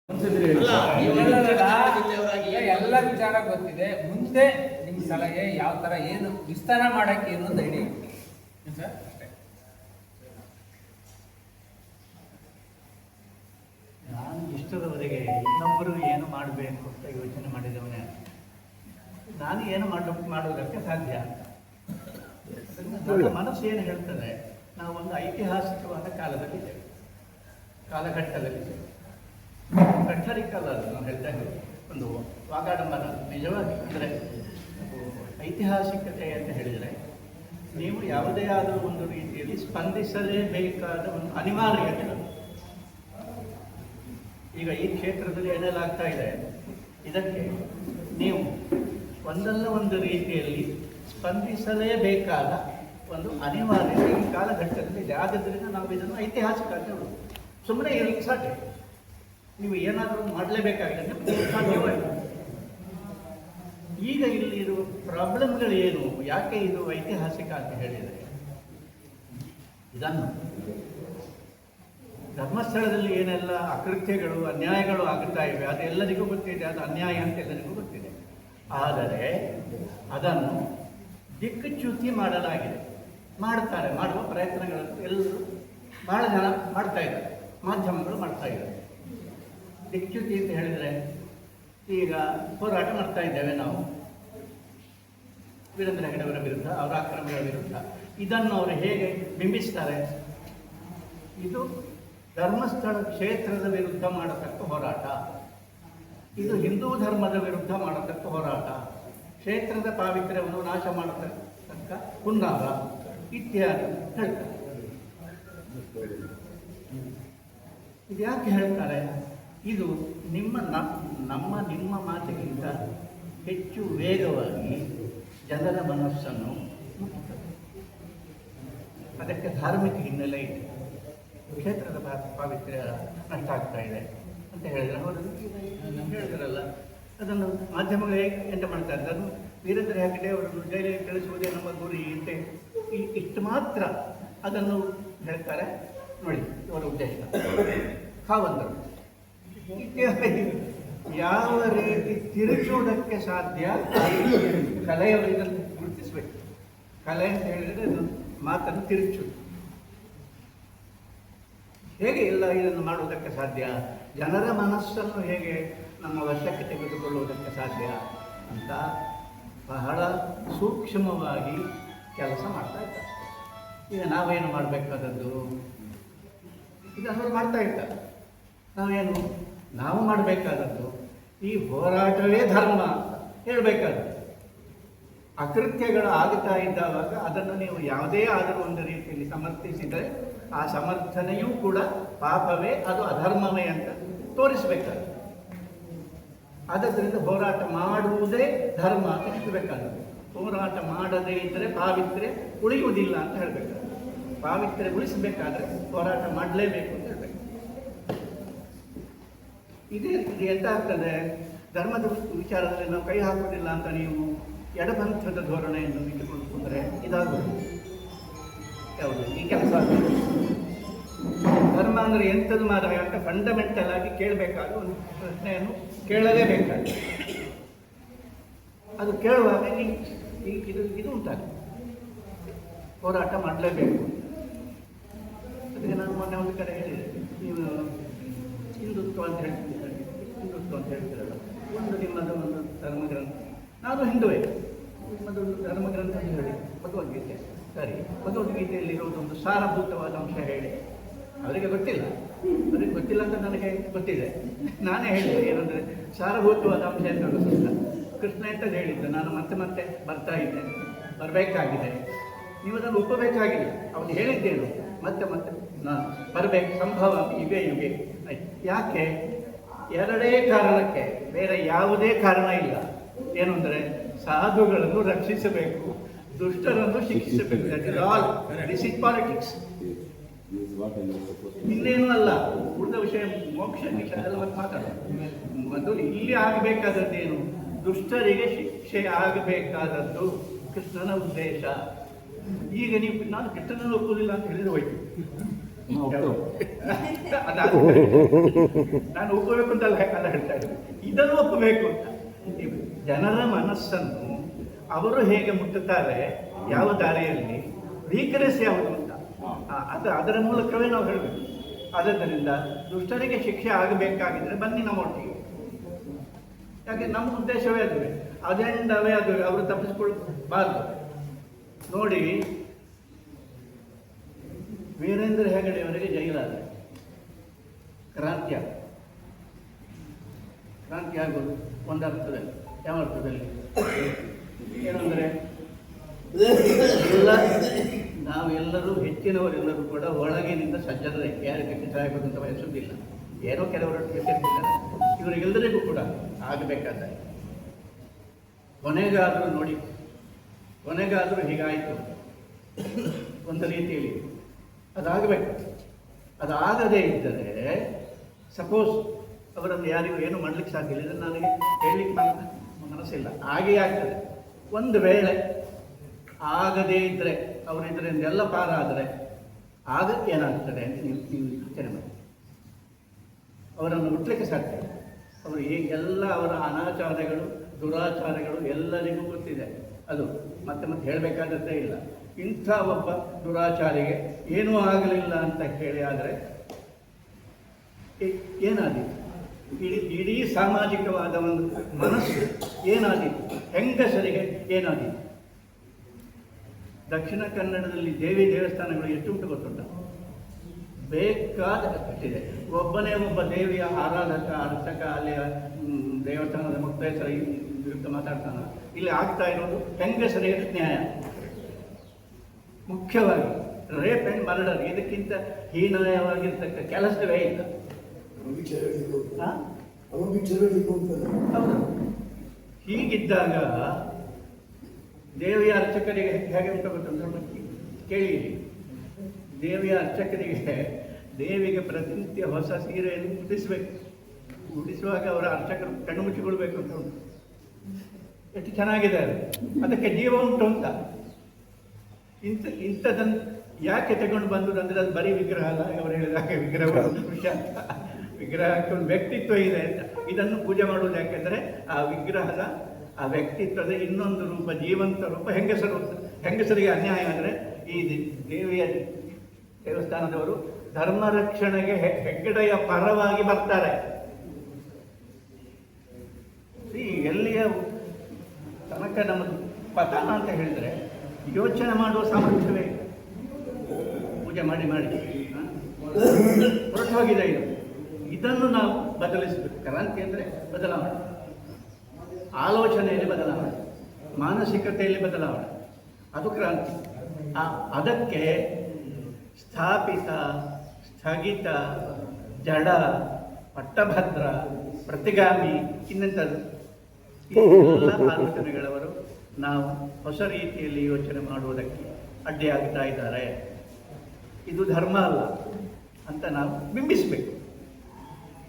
ಎಲ್ಲ ವಿಚಾರ ಗೊತ್ತಿದೆ. ಮುಂದೆ ನಿಮ್ಮ ಸಲಹೆ ಯಾವ ತರ ಏನು ವಿಸ್ತಾರ ಮಾಡಕ್ಕೆ ಏನು ಅಂತ ಹೇಳಿ ಸರ್. ಅಷ್ಟೇ. ನಾನು ಇಷ್ಟದವರೆಗೆ ಇನ್ನೊಬ್ಬರು ಏನು ಮಾಡಬೇಕು ಅಂತ ಯೋಚನೆ ಮಾಡಿದವನೇ. ನಾನು ಏನು ಮಾಡುವುದಕ್ಕೆ ಸಾಧ್ಯ. ನನ್ನ ಮನಸ್ಸು ಏನು ಹೇಳ್ತದೆ, ನಾವು ಒಂದು ಐತಿಹಾಸಿಕವಾದ ಕಾಲಘಟ್ಟದಲ್ಲಿದ್ದೇವೆ. ಕಟ್ಟರಿಕಲ್ಲ, ಅದು ನಾವು ಹೇಳ್ತಾ ಇದ್ದೀವಿ ಒಂದು ವಾಗಾಡಂಬರ. ನಿಜವಾಗಿ ಅಂದರೆ ಐತಿಹಾಸಿಕತೆ ಅಂತ ಹೇಳಿದರೆ ನೀವು ಯಾವುದೇ ಆದರೂ ಒಂದು ರೀತಿಯಲ್ಲಿ ಸ್ಪಂದಿಸಲೇಬೇಕಾದ ಒಂದು ಅನಿವಾರ್ಯತೆ. ಈಗ ಈ ಕ್ಷೇತ್ರದಲ್ಲಿ ಏನೆಲ್ಲ ಆಗ್ತಾ ಇದೆ, ಇದಕ್ಕೆ ನೀವು ಒಂದಲ್ಲ ಒಂದು ರೀತಿಯಲ್ಲಿ ಸ್ಪಂದಿಸಲೇಬೇಕಾದ ಒಂದು ಅನಿವಾರ್ಯತೆ ಈ ಕಾಲಘಟ್ಟದಲ್ಲಿ ಇದೆ. ಆದ್ದರಿಂದ ನಾವು ಇದನ್ನು ಐತಿಹಾಸಿಕ ಅಂತ ಹೇಳೋದು. ಸುಮ್ಮನೆ ಇರಲಿಕ್ಕೆ ಸಾಧ್ಯ, ನೀವು ಏನಾದರೂ ಮಾಡಲೇಬೇಕಾಗಿದೆ ಸಾಧ್ಯವಾಯಿತು. ಈಗ ಇಲ್ಲಿ ಇರುವ ಪ್ರಾಬ್ಲಮ್ಗಳೇನು, ಯಾಕೆ ಇದು ಐತಿಹಾಸಿಕ ಅಂತ ಹೇಳಿದರೆ, ಇದನ್ನು ಧರ್ಮಸ್ಥಳದಲ್ಲಿ ಏನೆಲ್ಲ ಅಕೃತ್ಯಗಳು ಅನ್ಯಾಯಗಳು ಆಗುತ್ತಾ ಇವೆ ಅದು ಎಲ್ಲರಿಗೂ ಗೊತ್ತಿದೆ. ಅದು ಅನ್ಯಾಯ ಅಂತ ಎಲ್ಲರಿಗೂ ಗೊತ್ತಿದೆ. ಆದರೆ ಅದನ್ನು ದಿಕ್ಕಚ್ಯುತಿ ಮಾಡಲಾಗಿದೆ. ಮಾಡುವ ಪ್ರಯತ್ನಗಳನ್ನು ಎಲ್ಲರೂ ಬಹಳ ಜನ ಮಾಡ್ತಾ ಇದ್ದಾರೆ, ಮಾಧ್ಯಮಗಳು ಮಾಡ್ತಾ ಇದ್ದಾರೆ. ದಿಕ್ಚ್ಯುತಿ ಅಂತ ಹೇಳಿದರೆ ಈಗ ಹೋರಾಟ ಮಾಡ್ತಾ ಇದ್ದೇವೆ ನಾವು ವೀರೇಂದ್ರ ಹೆಗಡೆಯವರ ವಿರುದ್ಧ, ಅವರ ಆಕ್ರಮಣಗಳ ವಿರುದ್ಧ. ಇದನ್ನು ಅವರು ಹೇಗೆ ಬಿಂಬಿಸ್ತಾರೆ, ಇದು ಧರ್ಮಸ್ಥಳ ಕ್ಷೇತ್ರದ ವಿರುದ್ಧ ಮಾಡತಕ್ಕ ಹೋರಾಟ, ಇದು ಹಿಂದೂ ಧರ್ಮದ ವಿರುದ್ಧ ಮಾಡತಕ್ಕ ಹೋರಾಟ, ಕ್ಷೇತ್ರದ ಪಾವಿತ್ರ್ಯವನ್ನು ನಾಶ ಮಾಡತಕ್ಕ ಹುನ್ನಾರ ಇತ್ಯಾದಿ ಹೇಳ್ತಾರೆ. ಇದು ಯಾಕೆ ಹೇಳ್ತಾರೆ? ಇದು ನಿಮ್ಮ ಮಾತಿಗಿಂತ ಹೆಚ್ಚು ವೇಗವಾಗಿ ಜನರ ಮನಸ್ಸನ್ನು ಮುಟ್ಟುತ್ತದೆ. ಅದಕ್ಕೆ ಧಾರ್ಮಿಕ ಹಿನ್ನೆಲೆ ಇದೆ. ಕ್ಷೇತ್ರದ ಪಾವಿತ್ರ್ಯ ನಷ್ಟ ಆಗ್ತಾ ಇದೆ ಅಂತ ಹೇಳಿದರೆ ಅವರು ಹೇಳಿದ್ರಲ್ಲ, ಅದನ್ನು ಮಾಧ್ಯಮಗಳು ಹೇಗೆ ಎಂತ ಮಾಡ್ತಾರೆ, ಅದನ್ನು ವೀರೇಂದ್ರ ಹೆಗಡೆ ಅವರನ್ನು ಜೈಲಿಗೆ ಕಳಿಸುವುದೇ ನಮ್ಮ ಗುರಿ ಅಂತ ಇಷ್ಟು ಮಾತ್ರ ಅದನ್ನು ಹೇಳ್ತಾರೆ. ನೋಡಿ ಅವರ ಉದ್ದೇಶ ಹಾವಂದರು ಯಾವ ರೀತಿ ತಿರುಚುವುದಕ್ಕೆ ಸಾಧ್ಯ, ಕಲೆಯವರು ಇದನ್ನು ಗುರುತಿಸಬೇಕು. ಕಲೆ ಅಂತ ಹೇಳಿದರೆ ಅದು ಮಾತನ್ನು ತಿರುಚುವುದು. ಹೇಗೆ ಎಲ್ಲ ಇದನ್ನು ಮಾಡುವುದಕ್ಕೆ ಸಾಧ್ಯ, ಜನರ ಮನಸ್ಸನ್ನು ಹೇಗೆ ನಮ್ಮ ವಶಕ್ಕೆ ತೆಗೆದುಕೊಳ್ಳುವುದಕ್ಕೆ ಸಾಧ್ಯ ಅಂತ ಬಹಳ ಸೂಕ್ಷ್ಮವಾಗಿ ಕೆಲಸ ಮಾಡ್ತಾ ಇದ್ದಾರೆ. ಈಗ ನಾವೇನು ಮಾಡಬೇಕಾದದ್ದು, ಇದನ್ನು ಮಾಡ್ತಾ ಇದ್ದಾರೆ. ನಾವು ಮಾಡಬೇಕಾದದ್ದು ಈ ಹೋರಾಟವೇ ಧರ್ಮ ಹೇಳಬೇಕಾದದ್ದು. ಅಕೃತ್ಯಗಳು ಆಗುತ್ತಾ ಇದ್ದಾವಾಗ ಅದನ್ನು ನೀವು ಯಾವುದೇ ಆದರೂ ಒಂದು ರೀತಿಯಲ್ಲಿ ಸಮರ್ಥಿಸಿದರೆ ಆ ಸಮರ್ಥನೆಯೂ ಕೂಡ ಪಾಪವೇ, ಅದು ಅಧರ್ಮವೇ ಅಂತ ತೋರಿಸಬೇಕಾಗುತ್ತೆ. ಆದ್ದರಿಂದ ಹೋರಾಟ ಮಾಡುವುದೇ ಧರ್ಮ ಅಂತ ಹೇಳಬೇಕಾಗುತ್ತೆ. ಹೋರಾಟ ಮಾಡದೇ ಇದ್ದರೆ ಪಾವಿತ್ರ್ಯ ಉಳಿಯುವುದಿಲ್ಲ ಅಂತ ಹೇಳಬೇಕಾಗುತ್ತೆ. ಪಾವಿತ್ರ್ಯ ಉಳಿಸಬೇಕಾದ್ರೆ ಹೋರಾಟ ಮಾಡಲೇಬೇಕು ಅಂತ ಹೇಳಬೇಕು. ಇದು ಎಂತ ಆಗ್ತದೆ, ಧರ್ಮದ ವಿಚಾರದಲ್ಲಿ ನಾವು ಕೈ ಹಾಕುವುದಿಲ್ಲ ಅಂತ ನೀವು ಎಡಪಂಥದ ಧೋರಣೆಯನ್ನು ಇಟ್ಟುಕೊಂಡ್ರೆ ಇದಾಗುವುದು. ಯಾವುದು ಈ ಕೆಲಸ ಆಗ್ತದೆ. ಧರ್ಮ ಅಂದರೆ ಎಂಥದ್ದು ಮಾರಾಯ ಅಂತ ಫಂಡಮೆಂಟಲ್ ಆಗಿ ಕೇಳಬೇಕಾದ ಒಂದು ಪ್ರಶ್ನೆಯನ್ನು ಕೇಳಲೇಬೇಕಾಗಿದೆ. ಅದು ಕೇಳುವಾಗ ಇದು ಉಂಟಾಗಿದೆ, ಹೋರಾಟ ಮಾಡಲೇಬೇಕು. ಅದಕ್ಕೆ ನಾನು ಮೊನ್ನೆ ಒಂದು ಕಡೆ ಹೇಳಿದೆ, ನೀವು ಹಿಂದುತ್ವ ಅಂತ ಹೇಳ್ತೀರಲ್ಲ, ಒಂದು ನಿಮ್ಮದು ಒಂದು ಧರ್ಮಗ್ರಂಥ, ನಾನು ಹಿಂದುವೇ, ನಿಮ್ಮದೊಂದು ಧರ್ಮಗ್ರಂಥ ಹೇಳಿ, ಭಗವದ್ಗೀತೆ. ಸರಿ, ಭಗವದ್ಗೀತೆಯಲ್ಲಿರುವುದೊಂದು ಸಾರಭೂತವಾದ ಅಂಶ ಹೇಳಿ. ಅವರಿಗೆ ಗೊತ್ತಿಲ್ಲ ಅಂತ ನನಗೆ ಗೊತ್ತಿದೆ. ನಾನೇ ಹೇಳಿದೆ ಏನಂದರೆ ಸಾರಭೂತವಾದ ಅಂಶ ಅಂತ ಗೊತ್ತಿಲ್ಲ. ಕೃಷ್ಣ ಎಂತದ್ದು ಹೇಳಿದ್ದು, ನಾನು ಮತ್ತೆ ಬರ್ತಾ ಇದ್ದೆ, ಬರಬೇಕಾಗಿದೆ, ನೀವು ಅದನ್ನು ಒಪ್ಪಬೇಕಾಗಿಲ್ಲ. ಅವನು ಹೇಳಿದ್ದೇನು, ಮತ್ತೆ ನಾನು ಬರಬೇಕು, ಸಂಭವ ಯುಗೆ ಆಯ್ತು. ಯಾಕೆ? ಎರಡೇ ಕಾರಣಕ್ಕೆ, ಬೇರೆ ಯಾವುದೇ ಕಾರಣ ಇಲ್ಲ. ಏನು ಅಂದರೆ ಸಾಧುಗಳನ್ನು ರಕ್ಷಿಸಬೇಕು, ದುಷ್ಟರನ್ನು ಶಿಕ್ಷಿಸಬೇಕು. ದಿಸ್ ಇಸ್ ಪಾಲಿಟಿಕ್ಸ್, ಇನ್ನೇನು ಅಲ್ಲ. ಉಳಿದ ವಿಷಯ ಮೋಕ್ಷ ಎಲ್ಲ ಮತ್ತೆ ಮಾತಾಡೋದು. ಮೊದಲು ಇಲ್ಲಿ ಆಗಬೇಕಾದದ್ದೇನು, ದುಷ್ಟರಿಗೆ ಶಿಕ್ಷೆ ಆಗಬೇಕಾದದ್ದು ಕೃಷ್ಣನ ಉದ್ದೇಶ. ಈಗ ನೀವು ನಾನು ಕೃಷ್ಣನನ್ನು ಒಪ್ಪುವುದಿಲ್ಲ ಅಂತ ಹೇಳಿದ್ರೆ ಹೋಯ್ತು. ನಾನು ಒಪ್ಪಬೇಕು ಅಂತ ಅಲ್ಲ ಹೇಳ್ತಾ ಇದ್ದೀನಿ, ಇದನ್ನು ಒಪ್ಪಬೇಕು ಅಂತ. ಜನರ ಮನಸ್ಸನ್ನು ಅವರು ಹೇಗೆ ಮುಟ್ಟುತ್ತಾರೆ, ಯಾವ ದಾರಿಯಲ್ಲಿ, ವೀಕ್ನೆಸ್ ಯಾವುದು ಅಂತ ಅದರ ಮೂಲಕವೇ ನಾವು ಹೇಳಬೇಕು. ಆದ್ದರಿಂದ ದುಷ್ಟರಿಗೆ ಶಿಕ್ಷೆ ಆಗಬೇಕಾಗಿದ್ರೆ ಬನ್ನಿ ನಮ್ಮೊಟ್ಟಿಗೆ. ಯಾಕೆ ನಮ್ಮ ಉದ್ದೇಶವೇ ಅದುವೆ, ಅಜೆಂಡವೇ ಅದುವೆ, ಅವರು ತಪ್ಪಿಸ್ಕೊಳ್ಬಾರ್ದು. ನೋಡಿ, ವೀರೇಂದ್ರ ಹೆಗಡೆಯವರಿಗೆ ಜೈಲಾದ ಕ್ರಾಂತಿ ಆಗೋದು ಒಂದು ಅರ್ಥದಲ್ಲಿ. ಯಾವ ಅರ್ಥದಲ್ಲಿ? ಏನಂದರೆ ನಾವೆಲ್ಲರೂ ಹೆಚ್ಚಿನವರೆಲ್ಲರೂ ಕೂಡ ಒಳಗಿನಿಂದ ಸಜ್ಜನರೇ, ಯಾರು ಕೆಟ್ಟ ಆಗಬೇಕಂತ ಬಯಸುವುದಿಲ್ಲ. ಏನೋ ಕೆಲವರು ಕೆಟ್ಟಿರ್ತಿದ್ದಾರೆ, ಇವರಿಗೆಲ್ಲರಿಗೂ ಕೂಡ ಆಗಬೇಕಾದ ಕೊನೆಗಾದರೂ ನೋಡಿ, ಕೊನೆಗಾದರೂ ಹೀಗಾಯಿತು ಒಂದು ರೀತಿಯಲ್ಲಿ ಅದಾಗಬೇಕು. ಅದಾಗದೇ ಇದ್ದರೆ ಸಪೋಸ್ ಅವರನ್ನು ಯಾರಿಗೂ ಏನು ಮಾಡಲಿಕ್ಕೆ ಸಾಧ್ಯ ಇಲ್ಲ, ಇದನ್ನು ನನಗೆ ಹೇಳಲಿಕ್ಕೆ ಮನಸ್ಸಿಲ್ಲ, ಹಾಗೇ ಆಗ್ತದೆ. ಒಂದು ವೇಳೆ ಆಗದೇ ಇದ್ದರೆ, ಅವರು ಇದರಿಂದೆಲ್ಲ ಪಾರಾದರೆ ಆಗ ಏನಾಗ್ತದೆ ಅಂತ ನೀವು ಯೋಚನೆ ಮಾಡಿ. ಅವರನ್ನು ಮುಟ್ಲಿಕ್ಕೆ ಸಾಧ್ಯ. ಅವರು ಎಲ್ಲ ಅವರ ಅನಾಚಾರಗಳು, ದುರಾಚಾರಗಳು ಎಲ್ಲರಿಗೂ ಗೊತ್ತಿದೆ. ಅದು ಮತ್ತೆ ಹೇಳಬೇಕಾದದ್ದೇ ಇಲ್ಲ. ಇಂಥ ಒಬ್ಬ ದುರಾಚಾರಿಗೆ ಏನೂ ಆಗಲಿಲ್ಲ ಅಂತ ಹೇಳಿ ಆದರೆ ಏನಾದೀತು? ಇಡೀ ಸಾಮಾಜಿಕವಾದ ಒಂದು ಮನಸ್ಸು ಏನಾದೀತು? ಹೆಂಗಸರಿಗೆ ಏನಾದೀತು? ದಕ್ಷಿಣ ಕನ್ನಡದಲ್ಲಿ ದೇವಿ ದೇವಸ್ಥಾನಗಳು ಎಷ್ಟುಂಟು ಗೊತ್ತುಂಟ? ಬೇಕಾದ ಕಟ್ಟಿದೆ. ಒಬ್ಬನೇ ಒಬ್ಬ ದೇವಿಯ ಆರಾಧಕ, ಅರ್ಚಕ, ಅಲ್ಲಿಯ ದೇವಸ್ಥಾನದ ಮುಕ್ತೇಶ್ವರ ವಿರುದ್ಧ ಮಾತಾಡ್ತಾನ. ಇಲ್ಲಿ ಆಗ್ತಾ ಇರೋದು ಹೆಂಗಸರಿಗೆ ನ್ಯಾಯ. ಮುಖ್ಯವಾಗಿ ರೇಪ್ ಆ್ಯಂಡ್ ಮರ್ಡರ್, ಇದಕ್ಕಿಂತ ಹೀನಾಯವಾಗಿರ್ತಕ್ಕ ಕೆಲಸವೇ ಇಲ್ಲ. ಹೌದು. ಹೀಗಿದ್ದಾಗ ದೇವಿಯ ಅರ್ಚಕರಿಗೆ ಹೇಗೆ ಉಂಟು ಗೊತ್ತುಂಟು ಕೇಳಿ. ದೇವಿಯ ಅರ್ಚಕರಿಗೆ ದೇವಿಗೆ ಪ್ರತಿನಿತ್ಯ ಹೊಸ ಸೀರೆಯನ್ನು ಉಡಿಸಬೇಕು. ಉಡಿಸುವಾಗ ಅವರ ಅರ್ಚಕರು ಕಣ್ಣು ಮುಚ್ಚಿಕೊಳ್ಬೇಕು ಅಂತ ಉಂಟು. ಎಷ್ಟು ಚೆನ್ನಾಗಿದೆ ಅದು, ಅದಕ್ಕೆ ಜೀವ ಉಂಟು ಅಂತ. ಇಂಥದನ್ನು ಯಾಕೆ ತಗೊಂಡು ಬಂದರು ಅಂದರೆ ಅದು ಬರೀ ವಿಗ್ರಹ ಅಲ್ಲ. ಅವರು ಹೇಳಿದಾಗ ವಿಗ್ರಹ ಖುಷಿ ಅಂತ, ವಿಗ್ರಹಕ್ಕೆ ಒಂದು ವ್ಯಕ್ತಿತ್ವ ಇದೆ ಅಂತ. ಇದನ್ನು ಪೂಜೆ ಮಾಡುವುದು ಯಾಕೆಂದರೆ ಆ ವಿಗ್ರಹದ ಆ ವ್ಯಕ್ತಿತ್ವದ ಇನ್ನೊಂದು ರೂಪ, ಜೀವಂತ ರೂಪ ಹೆಂಗಸರಿಗೆ ಅನ್ಯಾಯ ಅಂದರೆ ಈ ದೇವಿಯ ದೇವಸ್ಥಾನದವರು ಧರ್ಮ ರಕ್ಷಣೆಗೆ ಹೆಗ್ಗಡೆಯ ಪರವಾಗಿ ಬರ್ತಾರೆ. ಎಲ್ಲಿಯ ತನಕ ನಮ್ಮದು ಪತನ ಅಂತ ಹೇಳಿದರೆ ಯೋಚನೆ ಮಾಡುವ ಸಾಮರ್ಥ್ಯವೇ ಪೂಜೆ ಮಾಡಿ ಹೊರಟು ಹೋಗಿದೆ ಇದು. ಇದನ್ನು ನಾವು ಬದಲಿಸಬೇಕು. ಕ್ರಾಂತಿ ಅಂದರೆ ಬದಲಾವಣೆ, ಆಲೋಚನೆಯಲ್ಲಿ ಬದಲಾವಣೆ, ಮಾನಸಿಕತೆಯಲ್ಲಿ ಬದಲಾವಣೆ, ಅದು ಕ್ರಾಂತಿ. ಅದಕ್ಕೆ ಸ್ಥಾಪಿತ, ಸ್ಥಗಿತ, ಜಡ, ಪಟ್ಟಭದ್ರ, ಪ್ರತಿಗಾಮಿ, ಇನ್ನೆಂಥದ್ದು ಎಲ್ಲ ಆಲೋಚನೆಗಳವರು ನಾವು ಹೊಸ ರೀತಿಯಲ್ಲಿ ಯೋಚನೆ ಮಾಡುವುದಕ್ಕೆ ಅಡ್ಡಿಯಾಗ್ತಾ ಇದ್ದಾರೆ. ಇದು ಧರ್ಮ ಅಲ್ಲ ಅಂತ ನಾವು ಬಿಂಬಿಸಬೇಕು.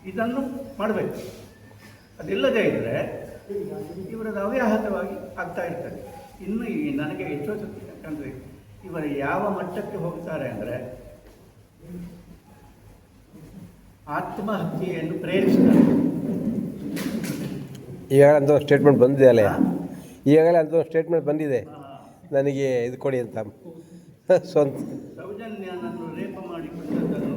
ಇದನ್ನು ಮಾಡಬೇಕು. ಅದಿಲ್ಲದೇ ಇದ್ದರೆ ಇವರದ್ದು ಅವ್ಯಾಹತವಾಗಿ ಆಗ್ತಾ ಇರ್ತಾರೆ. ಇನ್ನು ನನಗೆ ಎಷ್ಟೋ ಸತಿ ಯಾಕಂದರೆ ಇವರು ಯಾವ ಮಟ್ಟಕ್ಕೆ ಹೋಗ್ತಾರೆ ಅಂದರೆ ಆತ್ಮಹತ್ಯೆಯನ್ನು ಪ್ರೇರಿಸ್ತಾರೆ. ಈಗಾಗಲೇ ಅಂತ ಸ್ಟೇಟ್ಮೆಂಟ್ ಬಂದಿದೆ ಅಲ್ಲ, ಈಗಾಗಲೇ ಅಂತ ಸ್ಟೇಟ್ಮೆಂಟ್ ಬಂದಿದೆ ನನಗೆ ಇದು ಕೊಡಿ ಅಂತ. ಸ್ವಂತ ಸೌಜನ್ಯನನ್ನು ರೇಪ ಮಾಡಿಕೊಂಡದ್ದನ್ನು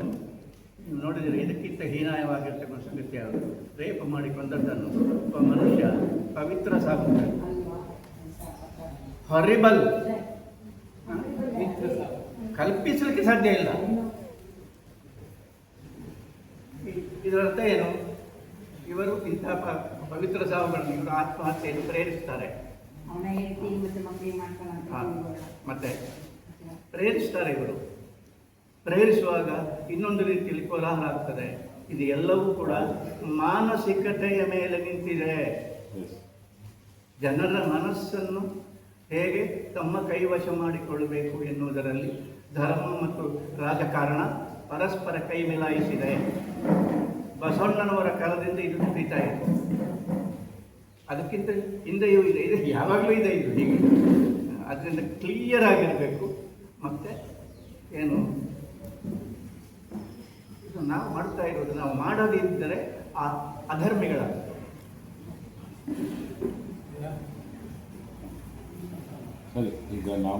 ನೀವು ನೋಡಿದರೆ ಇದಕ್ಕಿಂತ ಹೀನಾಯವಾಗಿರ್ತಕ್ಕಂಥ ಸಂಗತಿ ಯಾವುದು? ರೇಪ ಮಾಡಿಕೊಂಡದ್ದನ್ನು ಒಬ್ಬ ಮನುಷ್ಯ ಪವಿತ್ರ ಸಾಕು, ಹಾರಿಬಲ್, ಕಲ್ಪಿಸಲಿಕ್ಕೆ ಸಾಧ್ಯ ಇಲ್ಲ. ಇದರ ಅರ್ಥ ಏನು? ಇವರು ಇಂತಹ ಪವಿತ್ರ ಸಾವುಗಳನ್ನು ಇವರು ಆತ್ಮಹತ್ಯೆಯನ್ನು ಪ್ರೇರಿಸ್ತಾರೆ. ಮತ್ತೆ ಪ್ರೇರಿಸ್ತಾರೆ. ಇವರು ಪ್ರೇರಿಸುವಾಗ ಇನ್ನೊಂದು ರೀತಿಯಲ್ಲಿ ಕೋಲಾಹಲ ಆಗ್ತದೆ. ಇದು ಎಲ್ಲವೂ ಕೂಡ ಮಾನಸಿಕತೆಯ ಮೇಲೆ ನಿಂತಿದೆ. ಜನರ ಮನಸ್ಸನ್ನು ಹೇಗೆ ತಮ್ಮ ಕೈವಶ ಮಾಡಿಕೊಳ್ಳಬೇಕು ಎನ್ನುವುದರಲ್ಲಿ ಧರ್ಮ ಮತ್ತು ರಾಜಕಾರಣ ಪರಸ್ಪರ ಕೈ ಮಿಲಾಯಿಸಿದೆ. ಬಸವಣ್ಣನವರ ಕಾಲದಿಂದ ಇದು ನಡೀತಾ ಇದೆ. ಅದಕ್ಕಿಂತ ಹಿಂದೆಯೂ ಇದೆ, ಇದು ಯಾವಾಗಲೂ ಇದೆ. ಇದು ಹೀಗೆ ಅದರಿಂದ ಕ್ಲಿಯರ್ ಆಗಿರಬೇಕು. ಮತ್ತು ಏನು ನಾವು ಮಾಡ್ತಾ ಇರೋದು, ನಾವು ಮಾಡದಿದ್ದರೆ ಆ ಅಧರ್ಮಿಗಳ ಸರಿ, ಈಗ ನಾವು